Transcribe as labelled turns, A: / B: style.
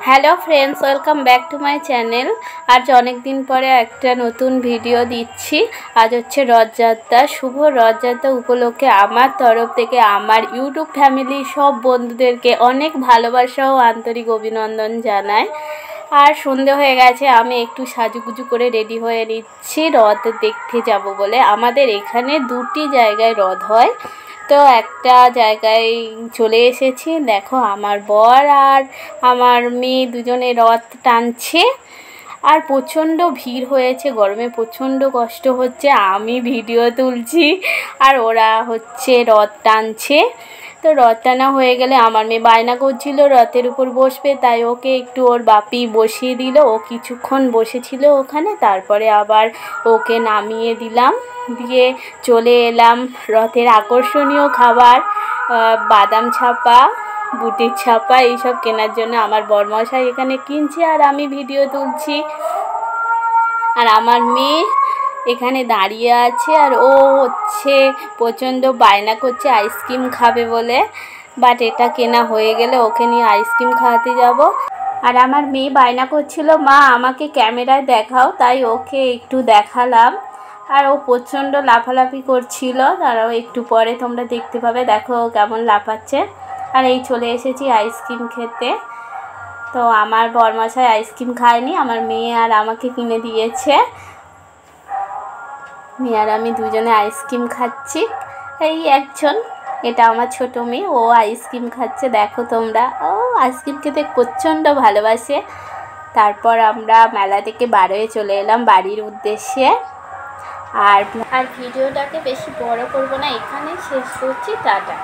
A: Hello friends, welcome back to my channel. আজ অনেক দিন পরে একটা নতুন ভিডিও দিচ্ছি। আজ হচ্ছে রথযাত্রা। শুভ রথযাত্রা উপলক্ষে আমার তরফ থেকে আমার ইউটিউব ফ্যামিলি সব বন্ধুদেরকে অনেক ভালোবাসা ও আন্তরিক অভিনন্দন জানাই। আর সন্ধে হয়ে গেছে, আমি একটু সাজুগুজু করে রেডি হয়ে নিচ্ছি রথ দেখতে যাব বলে। আমাদের এখানে দুটি জায়গায় রথ হয়, তো একটা জায়গায় চলে এসেছি। দেখো আমার বর আর আমার মেয়ে দুজনে রথ টানছে। আর প্রচণ্ড ভিড় হয়েছে, গরমে প্রচণ্ড কষ্ট হচ্ছে। আমি ভিডিও তুলছি আর ওরা হচ্ছে রথ টানছে। তো রথ টানা হয়ে গেলে আমার মেয়ে বায়না করছিল রথের উপর বসবে, তাই ওকে একটু ওর বাপি বসিয়ে দিল। ও কিছুক্ষণ বসেছিল ওখানে, তারপরে আবার ওকে নামিয়ে দিলাম, দিয়ে চলে এলাম রথের আকর্ষণীয় খাবার বাদাম ছাপা, বুটের ছাপা এইসব কেনার জন্য। আমার বরমশাই এখানে কিনছে আর আমি ভিডিও তুলছি। আর আমার মেয়ে এখানে দাঁড়িয়ে আছে আর ও হচ্ছে প্রচণ্ড বায়না করছে আইসক্রিম খাবে বলে। বাট এটা কেনা হয়ে গেলে ওকে নিয়ে আইসক্রিম খাওয়াতে যাব। আর আমার মেয়ে বায়না করছিল মা আমাকে ক্যামেরায় দেখাও, তাই ওকে একটু দেখালাম। আর ও প্রচণ্ড লাফালাফি করছিল, তারাও একটু পরে তোমরা দেখতে পাবে। দেখো কেমন লাফাচ্ছে। আর এই চলে এসেছি আইসক্রিম খেতে। তো আমার বরমশাই আইসক্রিম খায়নি, আমার মেয়ে আর আমাকে কিনে দিয়েছে। মেয়ে আর আমি দুজনে আইসক্রিম খাচ্ছি। এই একজন, এটা আমার ছোটো মেয়ে, ও আইসক্রিম খাচ্ছে। দেখো তোমরা, ও আইসক্রিম খেতে প্রচণ্ড ভালোবাসে। তারপর আমরা মেলা থেকে বার হয়ে চলে এলাম বাড়ির উদ্দেশ্যে। আর ভিডিওটাকে বেশি বড় করব না, এখানে শেষ করছি। টাটা।